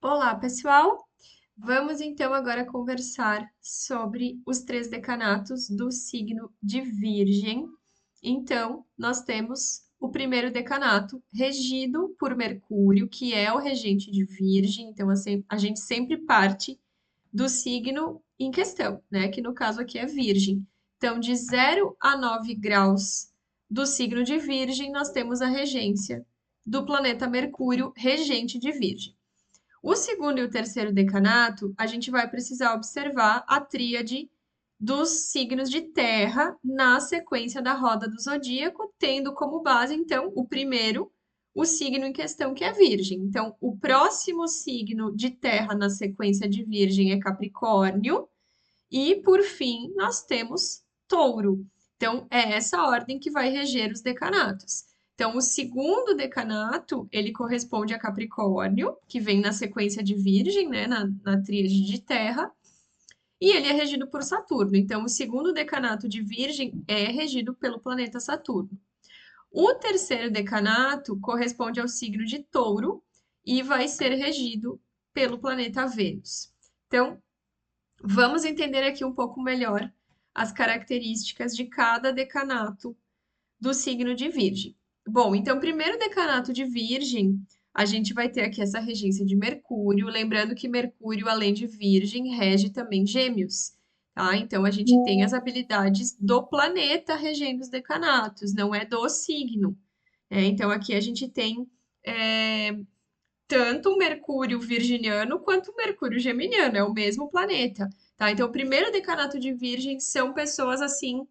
Olá, pessoal! Vamos então agora conversar sobre os três decanatos do signo de Virgem. Então, nós temos o primeiro decanato regido por Mercúrio, que é o regente de Virgem. Então, assim, a gente sempre parte do signo em questão, né? Que no caso aqui é Virgem. Então, de 0 a 9 graus do signo de Virgem, nós temos a regência do planeta Mercúrio, regente de Virgem. O segundo e o terceiro decanato, a gente vai precisar observar a tríade dos signos de terra na sequência da roda do zodíaco, tendo como base, então, o primeiro, o signo em questão, que é Virgem. Então, o próximo signo de terra na sequência de Virgem é Capricórnio, e, por fim, nós temos Touro. Então, é essa ordem que vai reger os decanatos. Então, o segundo decanato, ele corresponde a Capricórnio, que vem na sequência de Virgem, né, na tríade de terra, e ele é regido por Saturno. Então, o segundo decanato de Virgem é regido pelo planeta Saturno. O terceiro decanato corresponde ao signo de Touro e vai ser regido pelo planeta Vênus. Então, vamos entender aqui um pouco melhor as características de cada decanato do signo de Virgem. Bom, então, primeiro decanato de Virgem, a gente vai ter aqui essa regência de Mercúrio, lembrando que Mercúrio, além de Virgem, rege também Gêmeos, tá? Então, a gente tem as habilidades do planeta regendo os decanatos, não é do signo, né? Então, aqui a gente tem tanto o Mercúrio virginiano quanto o Mercúrio geminiano, é o mesmo planeta, tá? Então, o primeiro decanato de Virgem são pessoas assim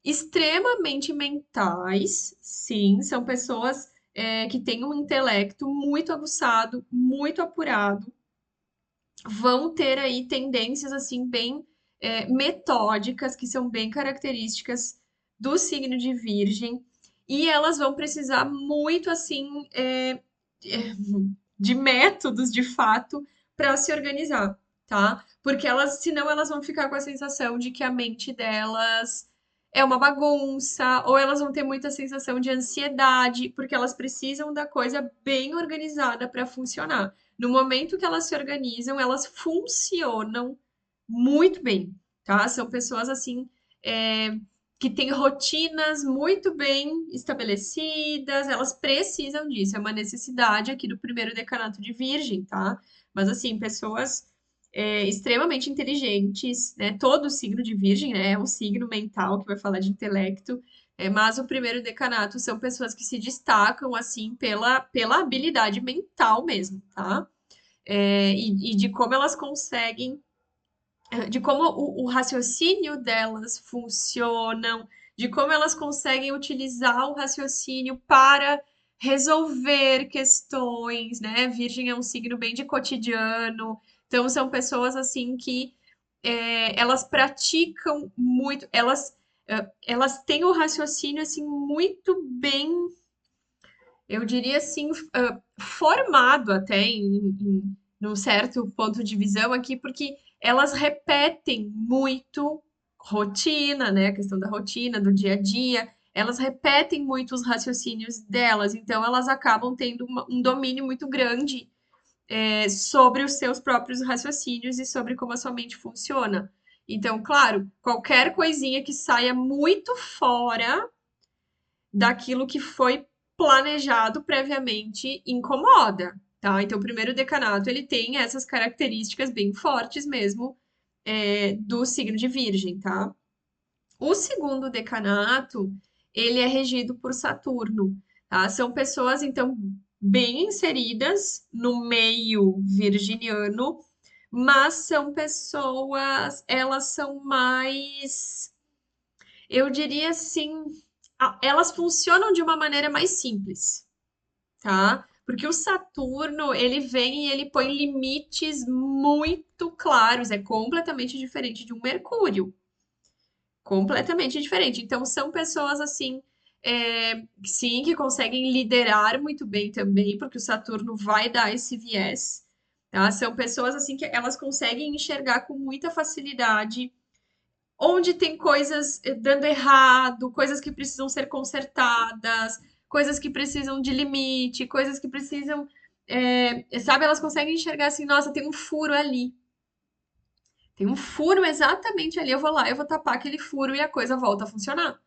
extremamente mentais, sim, são pessoas que têm um intelecto muito aguçado, muito apurado, vão ter aí tendências assim bem metódicas, que são bem características do signo de Virgem, e elas vão precisar muito assim de métodos de fato para se organizar, tá? Porque elas, senão elas vão ficar com a sensação de que a mente delas é uma bagunça, ou elas vão ter muita sensação de ansiedade, porque elas precisam da coisa bem organizada para funcionar. No momento que elas se organizam, elas funcionam muito bem, tá? São pessoas assim que têm rotinas muito bem estabelecidas, elas precisam disso, é uma necessidade aqui do primeiro decanato de Virgem, tá? Mas assim, pessoas extremamente inteligentes, né? Todo signo de Virgem, né, é um signo mental que vai falar de intelecto, mas o primeiro decanato são pessoas que se destacam assim pela habilidade mental mesmo, tá? E de como elas conseguem de como o raciocínio delas funcionam, de como elas conseguem utilizar o raciocínio para resolver questões, né? Virgem é um signo bem de cotidiano, então são pessoas assim que elas praticam muito, elas têm o raciocínio assim muito bem, eu diria assim, formado até num certo ponto de visão aqui, porque elas repetem muito rotina, né? A questão da rotina, do dia a dia. Elas repetem muito os raciocínios delas, então elas acabam tendo um domínio muito grande sobre os seus próprios raciocínios e sobre como a sua mente funciona. Então, claro, qualquer coisinha que saia muito fora daquilo que foi planejado previamente incomoda, tá? Então, o primeiro decanato, ele tem essas características bem fortes mesmo do signo de Virgem, tá? O segundo decanato, ele é regido por Saturno, tá? São pessoas, então, bem inseridas no meio virginiano, mas são pessoas, elas são mais, eu diria assim, elas funcionam de uma maneira mais simples, tá? Porque o Saturno, ele vem e ele põe limites muito claros, é completamente diferente de um Mercúrio, completamente diferente. Então, são pessoas assim, sim, que conseguem liderar muito bem também, porque o Saturno vai dar esse viés, tá? São pessoas assim que elas conseguem enxergar com muita facilidade onde tem coisas dando errado, coisas que precisam ser consertadas, coisas que precisam de limite, coisas que precisam sabe, elas conseguem enxergar assim, nossa, tem um furo ali. Tem um furo exatamente ali, eu vou lá, eu vou tapar aquele furo e a coisa volta a funcionar.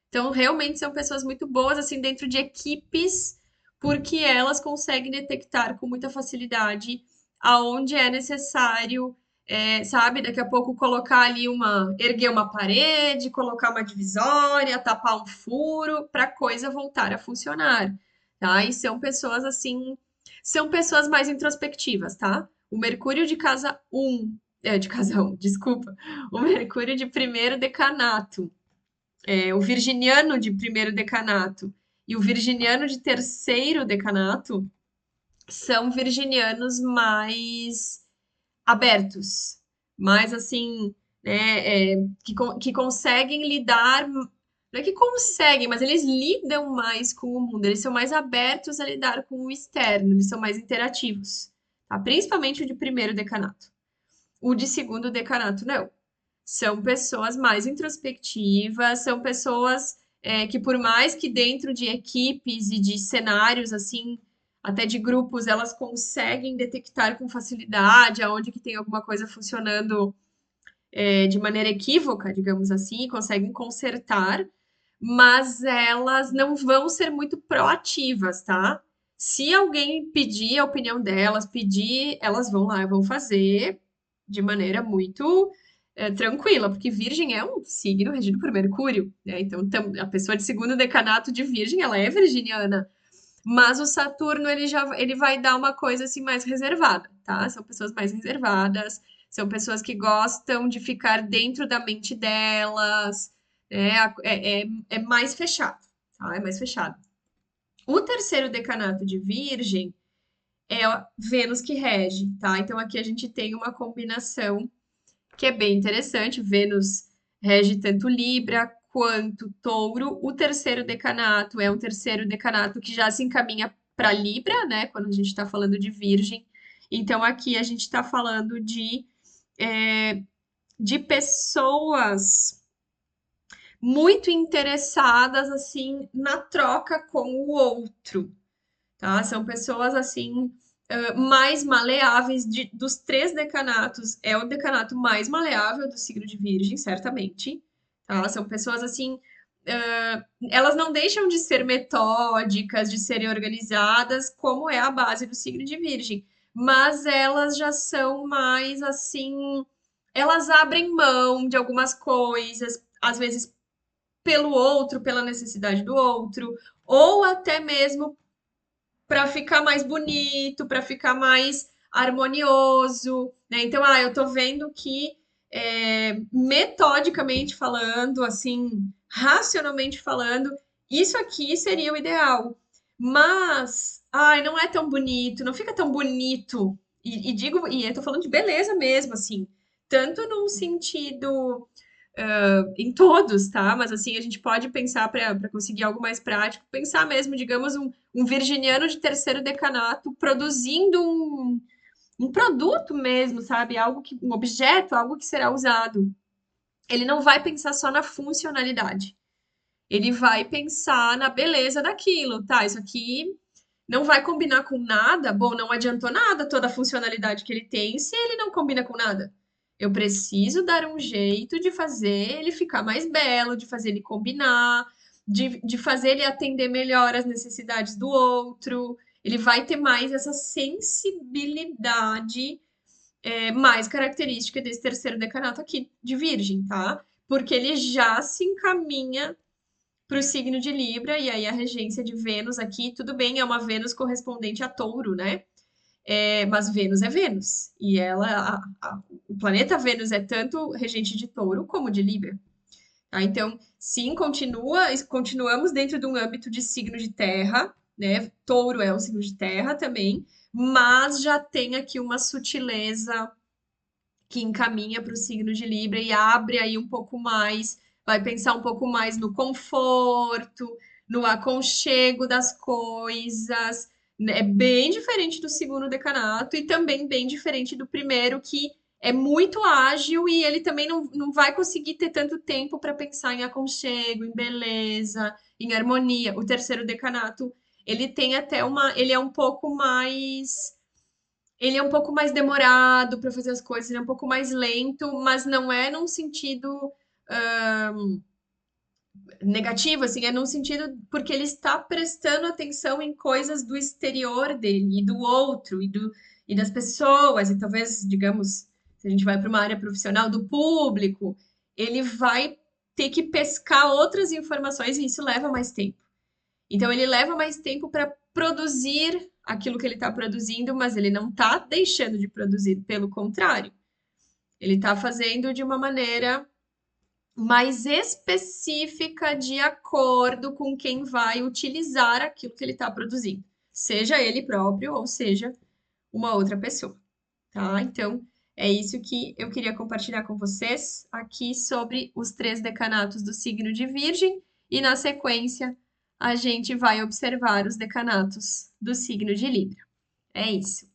Então, realmente são pessoas muito boas, assim, dentro de equipes, porque elas conseguem detectar com muita facilidade aonde é necessário, sabe? Daqui a pouco colocar ali erguer uma parede, colocar uma divisória, tapar um furo, para a coisa voltar a funcionar, tá? E são pessoas, assim, são pessoas mais introspectivas, tá? O Mercúrio de casa um, de casa um, desculpa. O Mercúrio de primeiro decanato, o virginiano de primeiro decanato e o virginiano de terceiro decanato são virginianos mais abertos, mais assim, né, que conseguem lidar, não é que conseguem, mas eles lidam mais com o mundo, eles são mais abertos a lidar com o externo, eles são mais interativos, tá? Principalmente o de primeiro decanato. O de segundo decanato, não. São pessoas mais introspectivas, são pessoas que, por mais que dentro de equipes e de cenários, assim, até de grupos, elas conseguem detectar com facilidade aonde que tem alguma coisa funcionando de maneira equívoca, digamos assim, conseguem consertar, mas elas não vão ser muito proativas, tá? Se alguém pedir a opinião delas, pedir, elas vão lá e vão fazer de maneira muito tranquila, porque Virgem é um signo regido por Mercúrio, né? Então, a pessoa de segundo decanato de Virgem, ela é virginiana, mas o Saturno ele vai dar uma coisa assim mais reservada, tá? São pessoas mais reservadas, são pessoas que gostam de ficar dentro da mente delas, né? É mais fechado, tá? É mais fechado. O terceiro decanato de Virgem é Vênus que rege, tá? Então aqui a gente tem uma combinação que é bem interessante. Vênus rege tanto Libra quanto Touro. O terceiro decanato é um terceiro decanato que já se encaminha para Libra, né? Quando a gente está falando de Virgem. Então aqui a gente está falando de pessoas muito interessadas assim na troca com o outro, tá? São pessoas assim mais maleáveis dos três decanatos. É o decanato mais maleável do signo de Virgem, certamente. Tá? São pessoas assim. Elas não deixam de ser metódicas, de serem organizadas, como é a base do signo de Virgem. Mas elas já são mais assim. Elas abrem mão de algumas coisas, às vezes pelo outro, pela necessidade do outro, ou até mesmo para ficar mais bonito, para ficar mais harmonioso, né? Então, eu tô vendo que metodicamente falando, assim, racionalmente falando, isso aqui seria o ideal. Mas, não é tão bonito, não fica tão bonito. E eu tô falando de beleza mesmo, assim, tanto num sentido em todos, tá? Mas assim, a gente pode pensar para conseguir algo mais prático, pensar mesmo, digamos, um virginiano de terceiro decanato produzindo um produto mesmo, sabe? Um objeto, algo que será usado. Ele não vai pensar só na funcionalidade. Ele vai pensar na beleza daquilo, tá? Isso aqui não vai combinar com nada. Bom, não adiantou nada toda a funcionalidade que ele tem se ele não combina com nada. Eu preciso dar um jeito de fazer ele ficar mais belo, de fazer ele combinar, de fazer ele atender melhor às necessidades do outro. Ele vai ter mais essa sensibilidade mais característica desse terceiro decanato aqui de Virgem, tá? Porque ele já se encaminha para o signo de Libra, e aí a regência de Vênus aqui, tudo bem, é uma Vênus correspondente a Touro, né? Mas Vênus é Vênus, e o planeta Vênus é tanto regente de Touro como de Libra. Tá? Então, sim, continuamos dentro de um âmbito de signo de terra, né? Touro é um signo de terra também, mas já tem aqui uma sutileza que encaminha para o signo de Libra e abre aí um pouco mais, vai pensar um pouco mais no conforto, no aconchego das coisas. É bem diferente do segundo decanato e também bem diferente do primeiro, que é muito ágil e ele também não vai conseguir ter tanto tempo para pensar em aconchego, em beleza, em harmonia. O terceiro decanato, Ele tem até uma, ele é um pouco mais demorado para fazer as coisas, ele é um pouco mais lento, mas não é num sentido negativo, assim, é num sentido porque ele está prestando atenção em coisas do exterior dele, e do outro, e das pessoas, e talvez, digamos, se a gente vai para uma área profissional, do público, ele vai ter que pescar outras informações e isso leva mais tempo. Então, ele leva mais tempo para produzir aquilo que ele está produzindo, mas ele não está deixando de produzir, pelo contrário, ele está fazendo de uma maneira mais específica de acordo com quem vai utilizar aquilo que ele está produzindo, seja ele próprio ou seja uma outra pessoa, tá? Então, é isso que eu queria compartilhar com vocês aqui sobre os três decanatos do signo de Virgem e, na sequência, a gente vai observar os decanatos do signo de Libra. É isso.